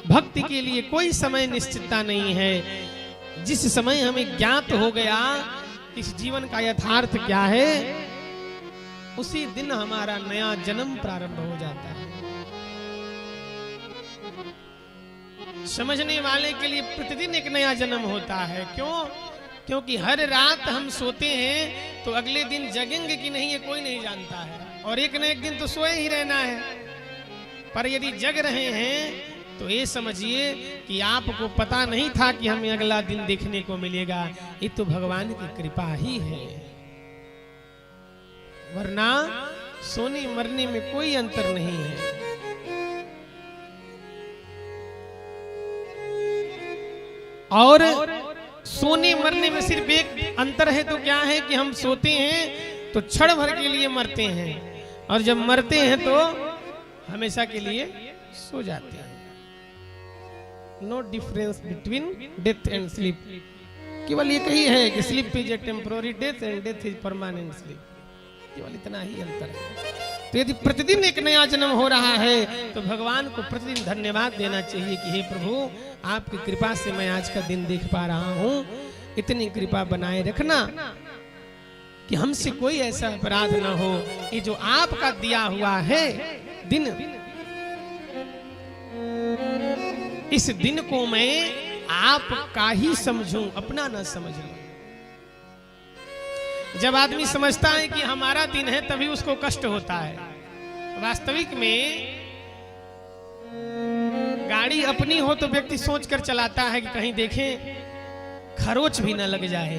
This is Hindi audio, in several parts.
भक्ति के लिए कोई समय निश्चितता नहीं है। जिस समय हमें ज्ञात हो गया इस जीवन का यथार्थ क्या है, उसी दिन हमारा नया जन्म प्रारंभ हो जाता है। समझने वाले के लिए प्रतिदिन एक नया जन्म होता है। क्यों? क्योंकि हर रात हम सोते हैं तो अगले दिन जगेंगे कि नहीं ये कोई नहीं जानता है, और एक न एक दिन तो सोए ही रहना है। पर यदि जग रहे हैं तो ये समझिए कि आपको पता नहीं था कि हमें अगला दिन देखने को मिलेगा। ये तो भगवान की कृपा ही है, वरना सोने मरने में कोई अंतर नहीं है। और सोने मरने में सिर्फ एक अंतर है, तो क्या है कि हम सोते हैं तो क्षण भर के लिए मरते हैं, और जब मरते हैं तो हमेशा के लिए सो जाते हैं। No difference between death and sleep. केवल ये कही है कि sleep is a temporary death and death is permanent sleep. केवल इतना ही अंतर है। तो यदि प्रतिदिन एक नया जन्म हो रहा है तो भगवान को प्रतिदिन धन्यवाद देना चाहिए कि हे प्रभु, आपकी कृपा से मैं आज का दिन देख पा रहा हूँ। इतनी कृपा बनाए रखना कि हमसे कोई ऐसा अपराध ना हो। ये जो आपका दिया हुआ है दिन, इस दिन को मैं आपका ही समझूं, अपना ना समझूं। जब आदमी समझता है कि हमारा दिन है तभी उसको कष्ट होता है। वास्तविक में गाड़ी अपनी हो तो व्यक्ति सोचकर चलाता है कि कहीं देखें खरोच भी न लग जाए,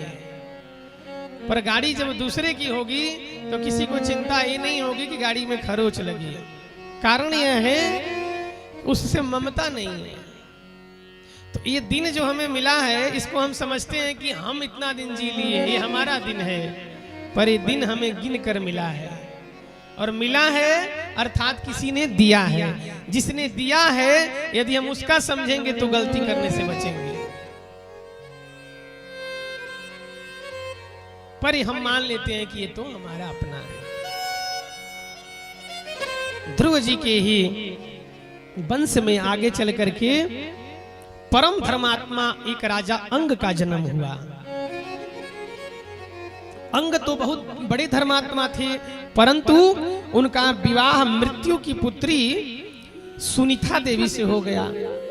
पर गाड़ी जब दूसरे की होगी तो किसी को चिंता ये नहीं होगी कि गाड़ी में खरोच लगी। कारण यह है उससे ममता नहीं है। तो ये दिन जो हमें मिला है इसको हम समझते हैं कि हम इतना दिन जी लिए, ये हमारा दिन है, पर ये दिन हमें गिन कर मिला है। और मिला है अर्थात किसी ने दिया है। जिसने दिया है यदि हम उसका समझेंगे तो गलती करने से बचेंगे। पर हम मान लेते हैं कि ये तो हमारा अपना है। ध्रुव जी के ही वंश में आगे चल करके परम धर्मात्मा एक राजा अंग का जन्म हुआ। अंग तो बहुत बड़े धर्मात्मा थे, परंतु उनका विवाह मृत्यु की पुत्री सुनीता देवी से हो गया।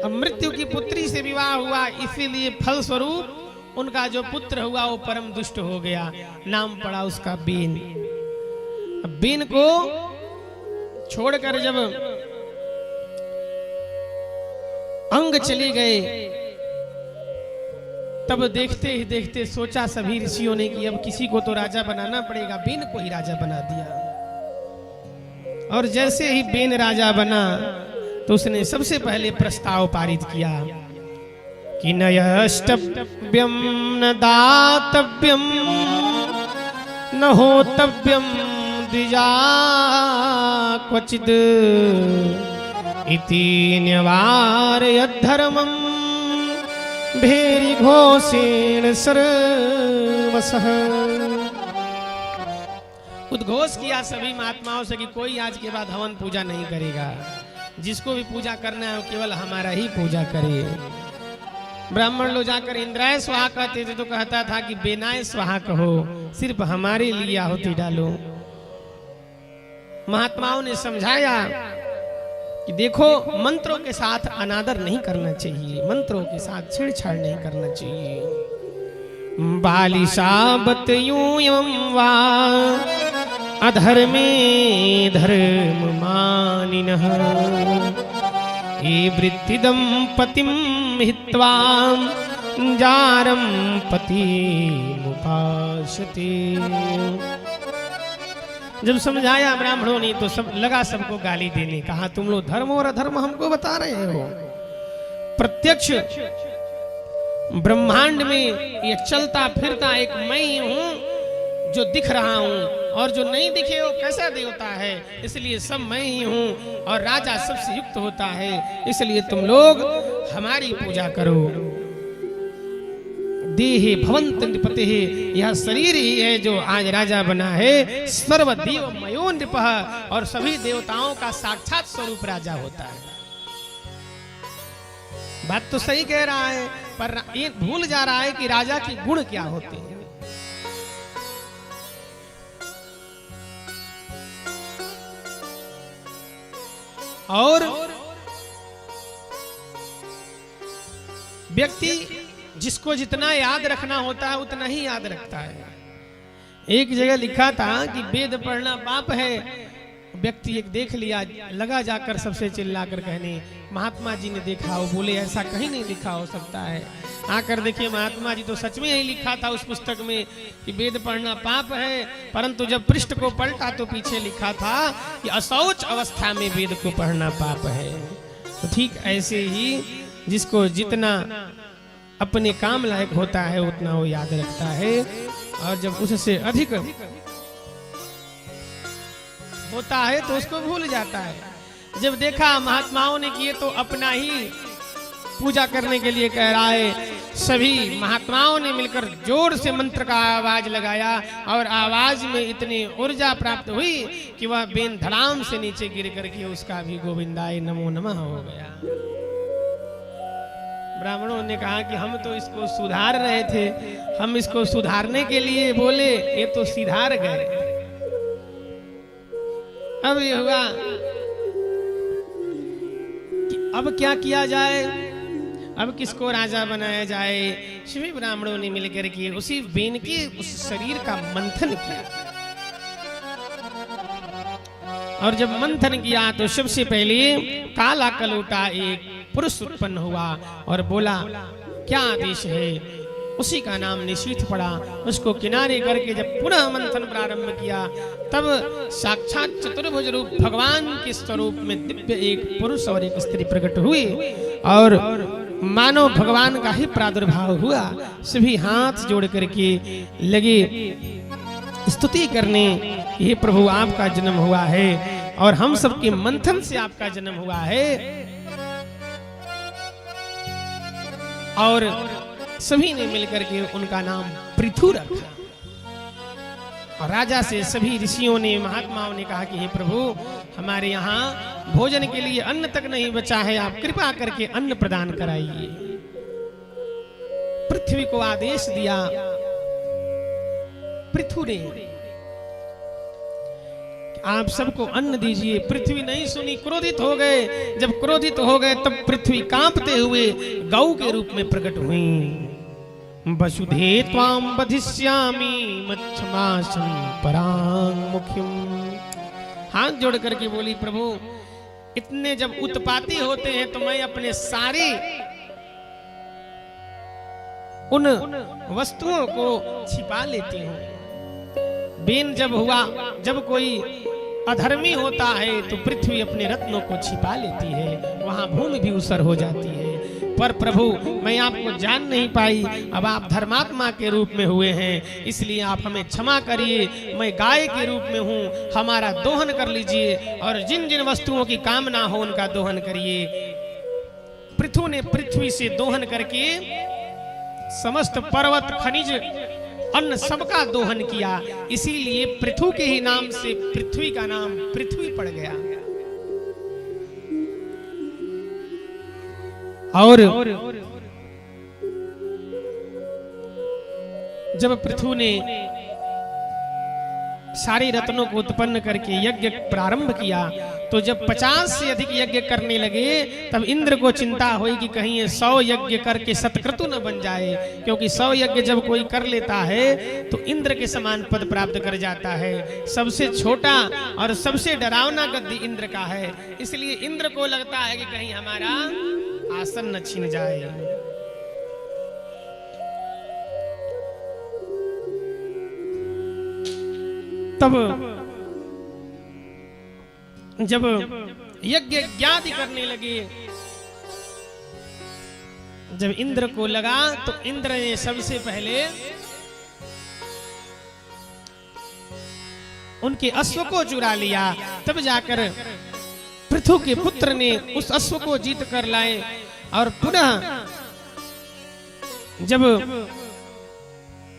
अब मृत्यु की पुत्री से विवाह हुआ, इसीलिए फलस्वरूप उनका जो पुत्र हुआ वो परम दुष्ट हो गया। नाम पड़ा उसका बेन। अब बेन को छोड़कर जब अंग चले गए तब देखते ही देखते सोचा सभी ऋषियों ने कि अब किसी को तो राजा बनाना पड़ेगा। बेन को ही राजा बना दिया। और जैसे ही बेन राजा बना तो उसने सबसे पहले प्रस्ताव पारित किया कि न यष्टव्यम न दातव्यम न होतव्यम द्विजा क्वचिद इति न्यवारयद्धर्मं भेरी घोषेण सर्वसः। उद्घोष किया सभी महात्माओं से कि कोई आज के बाद हवन पूजा नहीं करेगा। जिसको भी पूजा करना है वो केवल हमारा ही पूजा करे। ब्राह्मण लोग जाकर इंद्राय स्वाहा कहते थे तो कहता था कि बेनाय स्वाहा कहो, सिर्फ हमारे लिए आहुति डालो। महात्माओं ने समझाया कि देखो मंत्रों के साथ अनादर नहीं करना चाहिए, मंत्रों के साथ छेड़छाड़ नहीं करना चाहिए। बालिशाबत यूं वा अधर्मे धर्म मानिनः ये वृत्तिदं पतिं हित्वा जारं पतिमुपासते। जब समझाया ब्राह्मणों ने तो सब लगा सबको गाली देने। कहा तुम लोग धर्म और अधर्म हमको बता रहे हो। प्रत्यक्ष ब्रह्मांड में ये चलता फिरता एक मैं ही हूं जो दिख रहा हूं, और जो नहीं दिखे वो कैसा देवता है। इसलिए सब मैं ही हूं और राजा सबसे युक्त होता है, इसलिए तुम लोग हमारी पूजा करो। देहे भवंत नृपतेः, यह शरीर ही है जो आज राजा बना है। सर्वदेव मयो नृपः, और सभी देवताओं का साक्षात स्वरूप राजा होता है। बात तो सही कह रहा है, पर ये भूल जा रहा है कि राजा के गुण क्या होते हैं। और व्यक्ति जिसको जितना याद रखना होता है उतना ही याद रखता है। एक जगह लिखा था कि वेद पढ़ना पाप है। व्यक्ति एक देख लिया, लगा जाकर सबसे चिल्लाकर कहने, महात्मा जी ने देखा, वो बोले ऐसा कहीं नहीं लिखा हो सकता है। आकर देखिए महात्मा जी तो सच में यही लिखा था उस पुस्तक में कि वेद पढ़ना पाप है, परंतु जब पृष्ठ को पलटा तो पीछे लिखा था कि अशौच अवस्था में वेद को पढ़ना पाप है। तो ठीक ऐसे ही जिसको जितना अपने काम लायक होता है उतना वो याद रखता है, और जब उससे अधिक होता है तो उसको भूल जाता है। जब देखा महात्माओं ने किए तो अपना ही पूजा करने के लिए कह रहा है। सभी महात्माओं ने मिलकर जोर से मंत्र का आवाज लगाया और आवाज में इतनी ऊर्जा प्राप्त हुई कि वह बेन धड़ाम से नीचे गिर करके उसका भी गोविंदाय नमो नमः हो गया। ब्राह्मणों ने कहा कि हम तो इसको सुधार रहे थे, हम इसको सुधारने के लिए बोले, ये तो सिधार गए। अब ये हुआ कि अब क्या किया जाए, अब किसको राजा बनाया जाए। सभी ब्राह्मणों ने मिलकर के उसी बेन के उस शरीर का मंथन किया, और जब मंथन किया तो सबसे पहले काला कलोटा एक पुरुष उत्पन्न हुआ और बोला क्या आदेश है। उसी का नाम निशीथ पड़ा। उसको किनारे करके जब पुनः मंथन प्रारंभ किया तब साक्षात चतुर्भुज रूप भगवान के स्वरूप में दिव्य एक पुरुष और एक स्त्री प्रकट हुई, और मानो भगवान का ही प्रादुर्भाव हुआ। सभी हाथ जोड़ करके लगे स्तुति करने, हे प्रभु आपका जन्म हुआ है और हम सबके मंथन से आपका जन्म हुआ है। और सभी ने मिलकर के उनका नाम पृथु रखा। और राजा से सभी ऋषियों ने, महात्माओं ने कहा कि हे प्रभु हमारे यहाँ भोजन के लिए अन्न तक नहीं बचा है, आप कृपा करके अन्न प्रदान कराइए। पृथ्वी को आदेश दिया पृथु ने, आप सबको अन्न दीजिए। पृथ्वी नहीं सुनी, क्रोधित हो गए। जब क्रोधित हो गए तब पृथ्वी कांपते हुए गौ के रूप में प्रकट हुई। वसुधे त्वां वधिष्यामि मच्छमासं पराङ्मुखिम्। हाथ जोड़ करके बोली प्रभु इतने जब उत्पाती होते हैं तो मैं अपने सारे उन वस्तुओं को छिपा लेती हूँ। बेन जब हुआ, जब कोई अधर्मी होता है तो पृथ्वी अपने रत्नों को छिपा लेती है, वहां भूमि भी ऊसर हो जाती है। पर प्रभु मैं आपको जान नहीं पाई, अब आप धर्मात्मा के रूप में हुए हैं, इसलिए आप हमें क्षमा करिए। मैं गाय के रूप में हूँ, हमारा दोहन कर लीजिए और जिन जिन वस्तुओं की कामना हो उनका दोहन करिए। पृथु ने पृथ्वी से दोहन करके समस्त पर्वत खनिज अन्न सबका दोहन किया, इसीलिए पृथु के ही नाम से पृथ्वी का नाम पृथ्वी पड़ गया। और जब पृथु ने सारे रत्नों को उत्पन्न करके यज्ञ प्रारंभ किया तो जब 50 से अधिक यज्ञ करने लगे तब इंद्र को चिंता हुई कि कहीं ये 100 यज्ञ करके सतक्रतु न बन जाए, क्योंकि 100 यज्ञ जब कोई कर लेता है तो इंद्र के समान पद प्राप्त कर जाता है। सबसे छोटा और सबसे डरावना गद्दी इंद्र का है, इसलिए इंद्र को लगता है कि कहीं हमारा आसन न छीन जाए। तब जब यज्ञ ज्ञाति करने लगे, जब इंद्र को लगा तो इंद्र ने सबसे पहले उनके अश्व को चुरा लिया। तब जाकर पृथु के पुत्र ने उस अश्व को जीत कर लाए और पुनः जब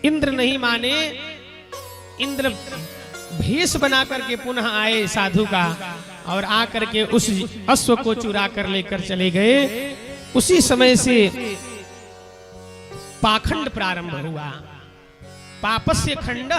इंद्र नहीं माने, इंद्र भेष बना करके पुनः आए साधु का और आकर के उस अश्व को चुरा कर लेकर चले गए। उसी समय से पाखंड प्रारंभ हुआ। पापस्य खंड